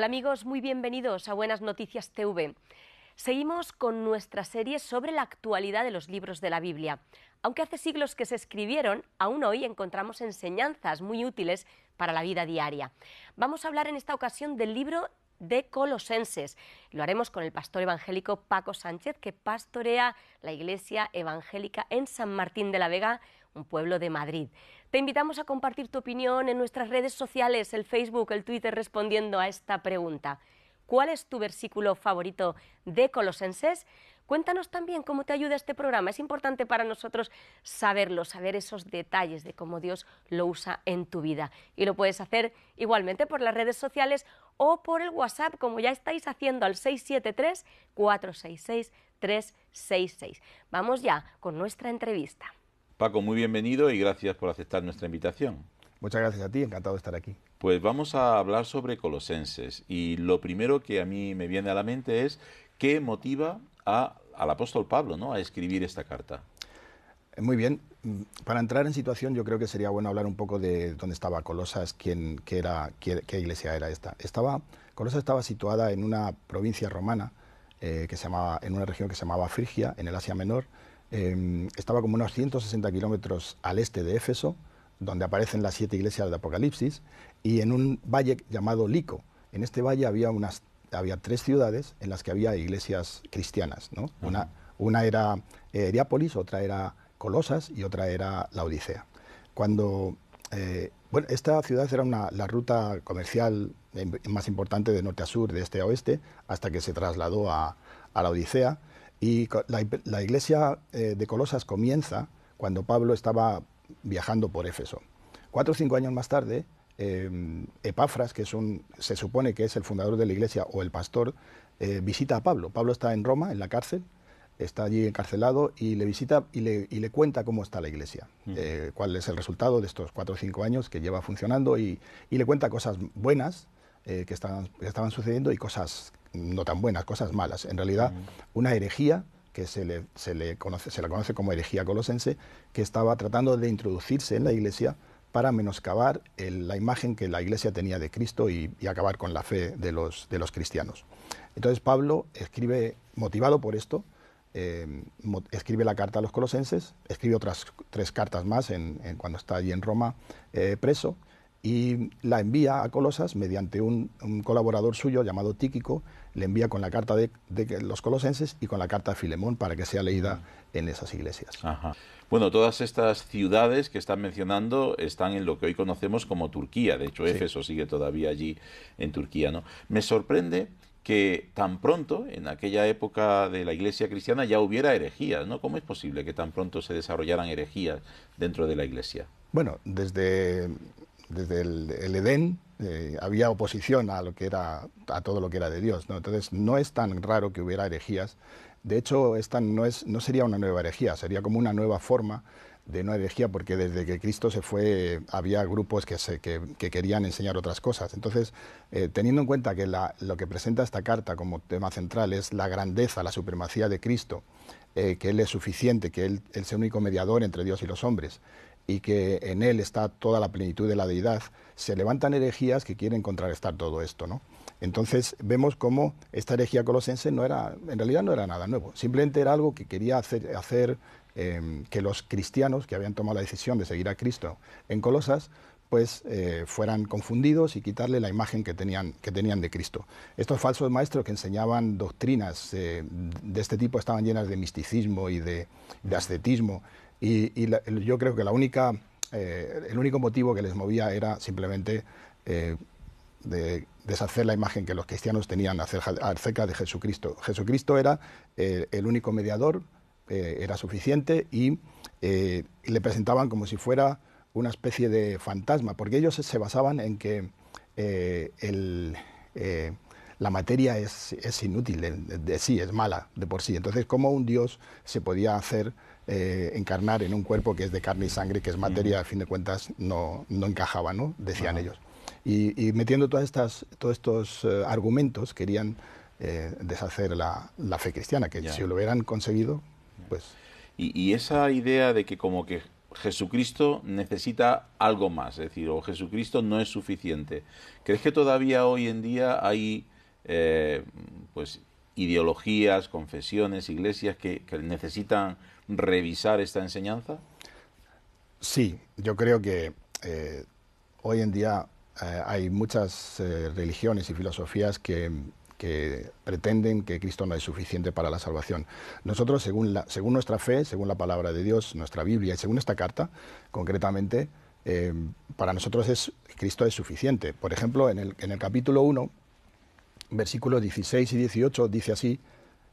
Hola amigos, muy bienvenidos a Buenas Noticias TV. Seguimos con nuestra serie sobre la actualidad de los libros de la Biblia. Aunque hace siglos que se escribieron, aún hoy encontramos enseñanzas muy útiles para la vida diaria. Vamos a hablar en esta ocasión del libro de Colosenses. Lo haremos con el pastor evangélico Paco Sánchez, que pastorea la Iglesia Evangélica en San Martín de la Vega, un pueblo de Madrid. Te invitamos a compartir tu opinión en nuestras redes sociales, el Facebook, el Twitter, respondiendo a esta pregunta. ¿Cuál es tu versículo favorito de Colosenses? Cuéntanos también cómo te ayuda este programa. Es importante para nosotros saberlo, saber esos detalles de cómo Dios lo usa en tu vida. Y lo puedes hacer igualmente por las redes sociales o por el WhatsApp, como ya estáis haciendo al 673-466-366. Vamos ya con nuestra entrevista. Paco, muy bienvenido y gracias por aceptar nuestra invitación. Muchas gracias a ti, encantado de estar aquí. Pues vamos a hablar sobre Colosenses y lo primero que a mí me viene a la mente es qué motiva al apóstol Pablo, ¿no?, a escribir esta carta. Muy bien, para entrar en situación yo creo que sería bueno hablar un poco de dónde estaba Colosas, qué iglesia era esta. Colosas estaba situada en una provincia romana, en una región que se llamaba Frigia, en el Asia Menor. Estaba como unos 160 kilómetros al este de Éfeso, donde aparecen las 7 iglesias de Apocalipsis, y en un valle llamado Lico. En este valle había 3 ciudades en las que había iglesias cristianas, ¿no? Una era Hierápolis, otra era Colosas y otra era Laodicea. Esta ciudad era la ruta comercial más importante de norte a sur, de este a oeste, hasta que se trasladó a Laodicea. Y la iglesia de Colosas comienza cuando Pablo estaba viajando por Éfeso. 4 o 5 años más tarde, Epafras, que se supone que es el fundador de la iglesia o el pastor, visita a Pablo. Pablo está en Roma, en la cárcel, está allí encarcelado y le visita y le cuenta cómo está la iglesia, cuál es el resultado de estos 4 o 5 años que lleva funcionando y le cuenta cosas buenas que estaban sucediendo y cosas no tan buenas, cosas malas. En realidad, una herejía que se la conoce como herejía colosense, que estaba tratando de introducirse en la iglesia para menoscabar la imagen que la iglesia tenía de Cristo y acabar con la fe de los cristianos. Entonces Pablo escribe, motivado por esto, escribe la carta a los colosenses, escribe otras 3 cartas más cuando está allí en Roma preso, y la envía a Colosas mediante un colaborador suyo llamado Tíquico. Le envía con la carta de los colosenses y con la carta a Filemón para que sea leída en esas iglesias. Ajá. Bueno, todas estas ciudades que están mencionando están en lo que hoy conocemos como Turquía. De hecho, Éfeso sigue todavía allí en Turquía, ¿no? Me sorprende que tan pronto, en aquella época de la iglesia cristiana, ya hubiera herejías, ¿no? ¿Cómo es posible que tan pronto se desarrollaran herejías dentro de la iglesia? Bueno, desde el Edén había oposición a todo lo que era de Dios, ¿no? Entonces no es tan raro que hubiera herejías. De hecho, esta no sería una nueva herejía, sería como una nueva forma de una herejía, porque desde que Cristo se fue había grupos que querían enseñar otras cosas. Entonces, teniendo en cuenta que lo que presenta esta carta como tema central es la grandeza, la supremacía de Cristo, que Él es suficiente, que Él es el único mediador entre Dios y los hombres, y que en Él está toda la plenitud de la deidad, se levantan herejías que quieren contrarrestar todo esto, ¿no? Entonces vemos cómo esta herejía colosense en realidad no era nada nuevo, simplemente era algo que quería hacer que los cristianos que habían tomado la decisión de seguir a Cristo en Colosas, pues fueran confundidos y quitarle la imagen que tenían de Cristo. Estos falsos maestros que enseñaban doctrinas de este tipo estaban llenas de misticismo y de ascetismo. Yo creo que el único motivo que les movía era simplemente de deshacer la imagen que los cristianos tenían acerca de Jesucristo. Jesucristo era el único mediador, era suficiente, y le presentaban como si fuera una especie de fantasma, porque ellos se basaban en que la materia es inútil de sí, es mala de por sí. Entonces, ¿cómo un Dios se podía encarnar en un cuerpo que es de carne y sangre, que es materia? A fin de cuentas no encajaba, ¿no? Decían ellos. Y metiendo todos estos argumentos querían deshacer la fe cristiana, que si lo hubieran conseguido, pues... Y esa idea de que como que Jesucristo necesita algo más, es decir, o Jesucristo no es suficiente. ¿Crees que todavía hoy en día hay pues ideologías, confesiones, iglesias que necesitan revisar esta enseñanza? Sí, yo creo que hoy en día hay muchas religiones y filosofías que pretenden que Cristo no es suficiente para la salvación. Nosotros, según nuestra fe, según la palabra de Dios, nuestra Biblia y según esta carta, concretamente, para nosotros Cristo es suficiente. Por ejemplo, en el capítulo 1, versículos 16 y 18, dice así,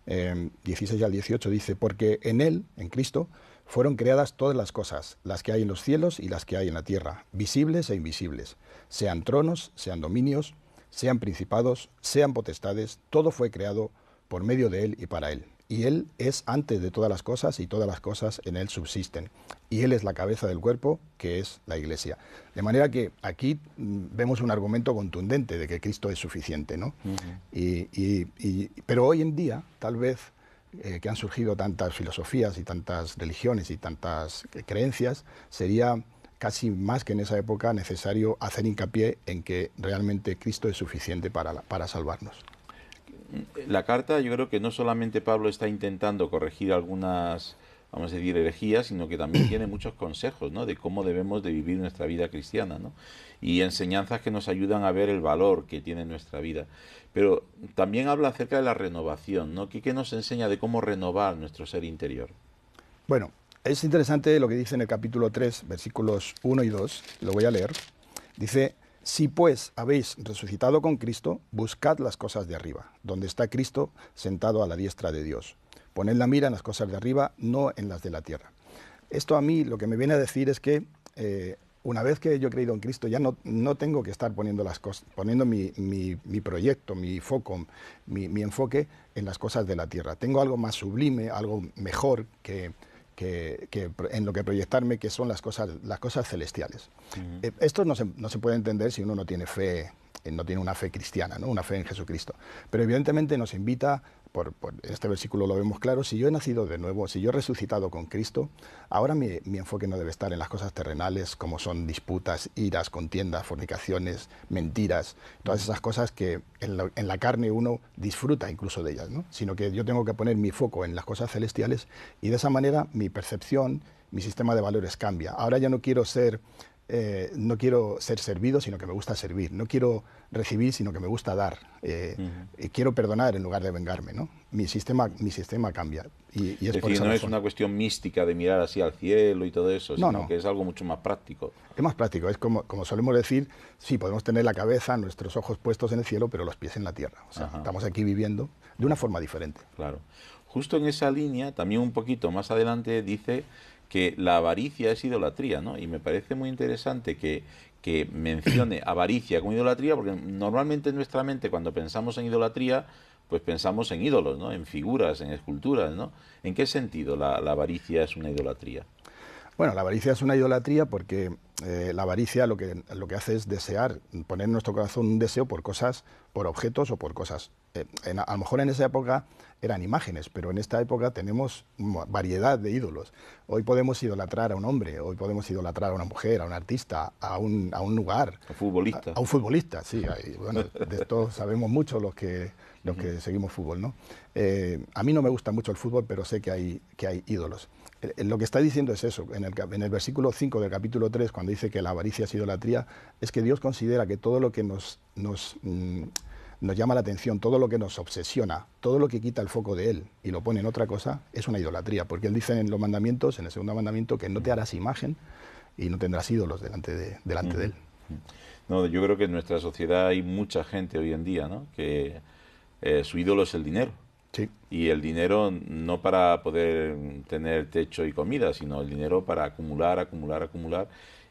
16 al 18 dice, porque en Él, en Cristo, fueron creadas todas las cosas, las que hay en los cielos y las que hay en la tierra, visibles e invisibles, sean tronos, sean dominios, sean principados, sean potestades, todo fue creado por medio de Él y para Él. Y Él es antes de todas las cosas y todas las cosas en Él subsisten. Y Él es la cabeza del cuerpo, que es la Iglesia. De manera que aquí vemos un argumento contundente de que Cristo es suficiente, ¿no? Pero hoy en día, tal vez, que han surgido tantas filosofías y tantas religiones y tantas creencias, sería casi más que en esa época necesario hacer hincapié en que realmente Cristo es suficiente para salvarnos. La carta, yo creo que no solamente Pablo está intentando corregir algunas, vamos a decir, herejías, sino que también tiene muchos consejos, ¿no?, de cómo debemos de vivir nuestra vida cristiana, ¿no?, y enseñanzas que nos ayudan a ver el valor que tiene nuestra vida. Pero también habla acerca de la renovación, ¿no? ¿Qué nos enseña de cómo renovar nuestro ser interior? Bueno, es interesante lo que dice en el capítulo 3, versículos 1 y 2, lo voy a leer. Dice, si pues habéis resucitado con Cristo, buscad las cosas de arriba, donde está Cristo sentado a la diestra de Dios. Poned la mira en las cosas de arriba, no en las de la tierra. Esto a mí lo que me viene a decir es que una vez que yo he creído en Cristo, ya no tengo que estar poniendo mi proyecto, mi foco, mi enfoque en las cosas de la tierra. Tengo algo más sublime, algo mejor que en lo que proyectarme, que son las cosas celestiales. Esto no se puede entender si uno no tiene fe, no tiene una fe cristiana, ¿no?, una fe en Jesucristo. Pero evidentemente nos invita, por este versículo lo vemos claro, si yo he nacido de nuevo, si yo he resucitado con Cristo, ahora mi enfoque no debe estar en las cosas terrenales, como son disputas, iras, contiendas, fornicaciones, mentiras, todas esas cosas que en la carne uno disfruta incluso de ellas, ¿no?, sino que yo tengo que poner mi foco en las cosas celestiales, y de esa manera mi percepción, mi sistema de valores cambia. Ahora ya no quiero ser servido, sino que me gusta servir. No quiero recibir, sino que me gusta dar. Quiero perdonar en lugar de vengarme, ¿no? Mi sistema cambia. Y es por decir, esa no razón. Es una cuestión mística de mirar así al cielo y todo eso, sino que es algo mucho más práctico. Es más práctico. Es como solemos decir, sí, podemos tener la cabeza, nuestros ojos puestos en el cielo, pero los pies en la tierra. O sea, estamos aquí viviendo de una forma diferente. Claro. Justo en esa línea, también un poquito más adelante, dice que la avaricia es idolatría, ¿no? Y me parece muy interesante que mencione avaricia como idolatría, porque normalmente en nuestra mente, cuando pensamos en idolatría, pues pensamos en ídolos, ¿no?, en figuras, en esculturas, ¿no? ¿En qué sentido la avaricia es una idolatría? Bueno, la avaricia es una idolatría porque la avaricia lo que hace es desear, poner en nuestro corazón un deseo por cosas, por objetos o por cosas. A lo mejor en esa época eran imágenes, pero en esta época tenemos variedad de ídolos. Hoy podemos idolatrar a un hombre, hoy podemos idolatrar a una mujer, a un artista, a un lugar. A futbolista. A un futbolista, sí. Bueno, de esto sabemos mucho los que seguimos fútbol, ¿no? A mí no me gusta mucho el fútbol, pero sé que hay ídolos. Lo que está diciendo es eso, en el versículo 5 del capítulo 3, cuando dice que la avaricia es idolatría, es que Dios considera que todo lo que nos llama la atención, todo lo que nos obsesiona, todo lo que quita el foco de Él y lo pone en otra cosa, es una idolatría, porque Él dice en los mandamientos, en el segundo mandamiento, que no te harás imagen y no tendrás ídolos delante de Él. No, yo creo que en nuestra sociedad hay mucha gente hoy en día, ¿no?, que su ídolo es el dinero. Sí. Y el dinero no para poder tener techo y comida, sino el dinero para acumular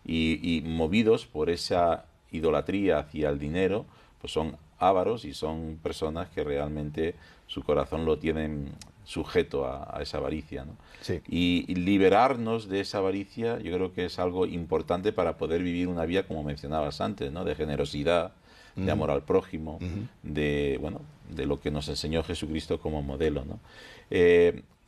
y movidos por esa idolatría hacia el dinero, pues son ávaros y son personas que realmente su corazón lo tienen sujeto a esa avaricia, ¿no? Sí. Y liberarnos de esa avaricia yo creo que es algo importante para poder vivir una vida, como mencionabas antes, ¿no?, de generosidad, de amor al prójimo, de lo que nos enseñó Jesucristo como modelo, ¿no?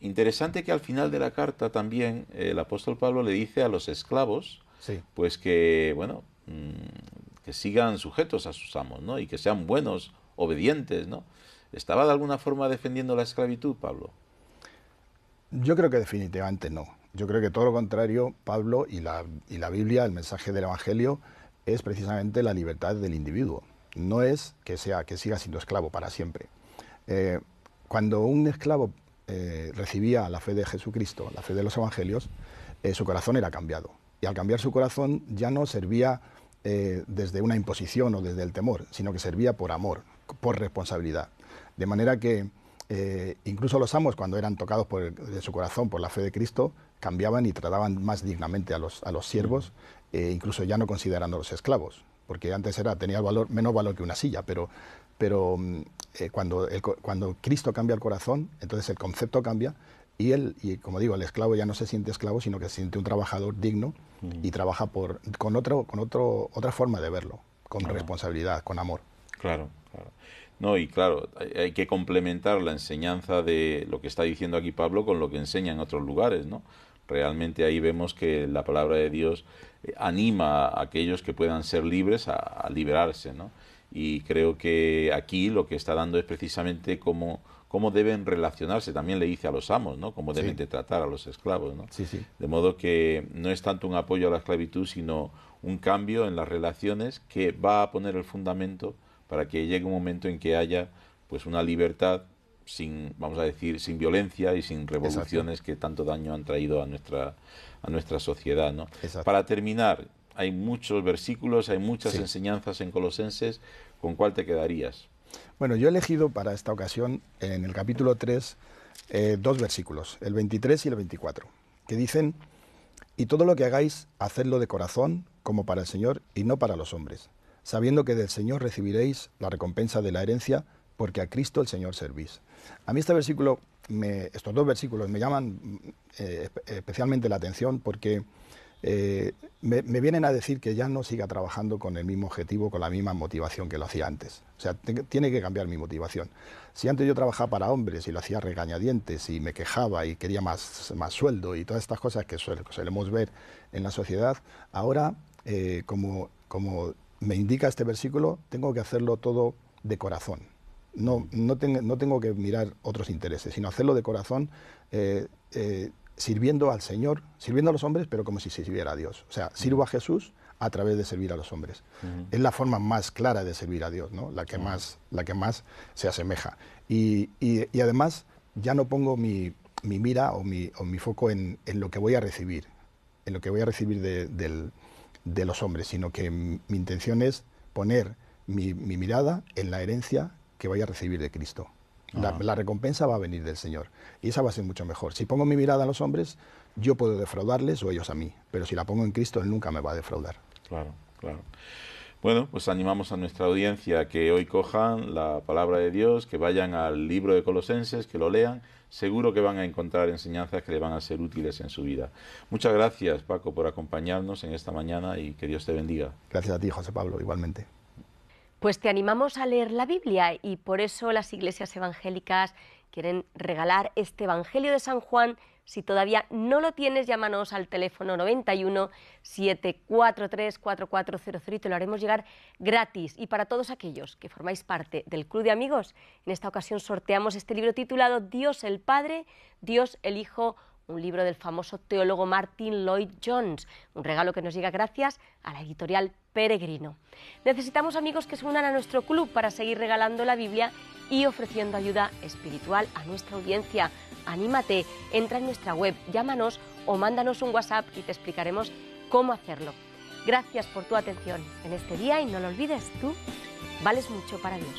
interesante que al final de la carta también el apóstol Pablo le dice a los esclavos, Sí. pues que, bueno, que sigan sujetos a sus amos, ¿no? Y que sean buenos, obedientes, ¿no? ¿Estaba de alguna forma defendiendo la esclavitud, Pablo? Yo creo que definitivamente no. Yo creo que todo lo contrario, Pablo y la Biblia, el mensaje del Evangelio, es precisamente la libertad del individuo. No es que siga siendo esclavo para siempre. Cuando un esclavo recibía la fe de Jesucristo, la fe de los Evangelios, su corazón era cambiado. Y al cambiar su corazón ya no servía desde una imposición o desde el temor, sino que servía por amor, por responsabilidad. De manera que incluso los amos, cuando eran tocados de su corazón por la fe de Cristo, cambiaban y trataban más dignamente a los siervos, incluso ya no considerándolos esclavos, porque antes tenía menos valor que una silla, pero cuando Cristo cambia el corazón, entonces el concepto cambia y como digo, el esclavo ya no se siente esclavo, sino que se siente un trabajador digno y trabaja con otra forma de verlo, con responsabilidad, con amor. Claro, claro. No, y claro, hay que complementar la enseñanza de lo que está diciendo aquí Pablo con lo que enseña en otros lugares, ¿no? Realmente ahí vemos que la palabra de Dios anima a aquellos que puedan ser libres a liberarse, ¿no? Y creo que aquí lo que está dando es precisamente cómo deben relacionarse. También le dice a los amos, ¿no? Cómo deben de tratar a los esclavos, ¿no? Sí, sí. De modo que no es tanto un apoyo a la esclavitud, sino un cambio en las relaciones que va a poner el fundamento para que llegue un momento en que haya pues una libertad sin, vamos a decir, sin violencia y sin revoluciones. Exacto. Que tanto daño han traído a nuestra sociedad, ¿no? Exacto. Para terminar, hay muchos versículos, hay muchas enseñanzas en Colosenses. ¿Con cuál te quedarías? Bueno, yo he elegido para esta ocasión, en el capítulo 3, dos versículos, el 23 y el 24, que dicen: y todo lo que hagáis, hacedlo de corazón, como para el Señor y no para los hombres, sabiendo que del Señor recibiréis la recompensa de la herencia, porque a Cristo el Señor servís. A mí estos dos versículos me llaman especialmente la atención porque me vienen a decir que ya no siga trabajando con el mismo objetivo, con la misma motivación que lo hacía antes. O sea, tiene que cambiar mi motivación. Si antes yo trabajaba para hombres y lo hacía regañadientes y me quejaba y quería más sueldo y todas estas cosas que solemos ver en la sociedad, ahora, como me indica este versículo, tengo que hacerlo todo de corazón. No tengo que mirar otros intereses, sino hacerlo de corazón, sirviendo al Señor, sirviendo a los hombres, pero como si se sirviera a Dios. O sea, sirvo a Jesús a través de servir a los hombres. Es la forma más clara de servir a Dios, ¿no? La que más se asemeja. Y además ya no pongo mi mira o mi foco en lo que voy a recibir, de los hombres, sino que mi intención es poner mi mirada en la herencia que voy a recibir de Cristo. La recompensa va a venir del Señor y esa va a ser mucho mejor. Si pongo mi mirada a los hombres, yo puedo defraudarles o ellos a mí, pero si la pongo en Cristo, Él nunca me va a defraudar. Claro, claro. Bueno, pues animamos a nuestra audiencia a que hoy cojan la palabra de Dios, que vayan al libro de Colosenses, que lo lean. Seguro que van a encontrar enseñanzas que le van a ser útiles en su vida. Muchas gracias, Paco, por acompañarnos en esta mañana y que Dios te bendiga. Gracias a ti, José Pablo, igualmente. Pues te animamos a leer la Biblia y por eso las iglesias evangélicas quieren regalar este Evangelio de San Juan. Si todavía no lo tienes, llámanos al teléfono 91 743 4400 y te lo haremos llegar gratis. Y para todos aquellos que formáis parte del Club de Amigos, en esta ocasión sorteamos este libro titulado Dios el Padre, Dios el Hijo, un libro del famoso teólogo Martin Lloyd-Jones, un regalo que nos llega gracias a la editorial Peregrino. Necesitamos amigos que se unan a nuestro club para seguir regalando la Biblia y ofreciendo ayuda espiritual a nuestra audiencia. Anímate, entra en nuestra web, llámanos o mándanos un WhatsApp y te explicaremos cómo hacerlo. Gracias por tu atención en este día y no lo olvides, tú vales mucho para Dios.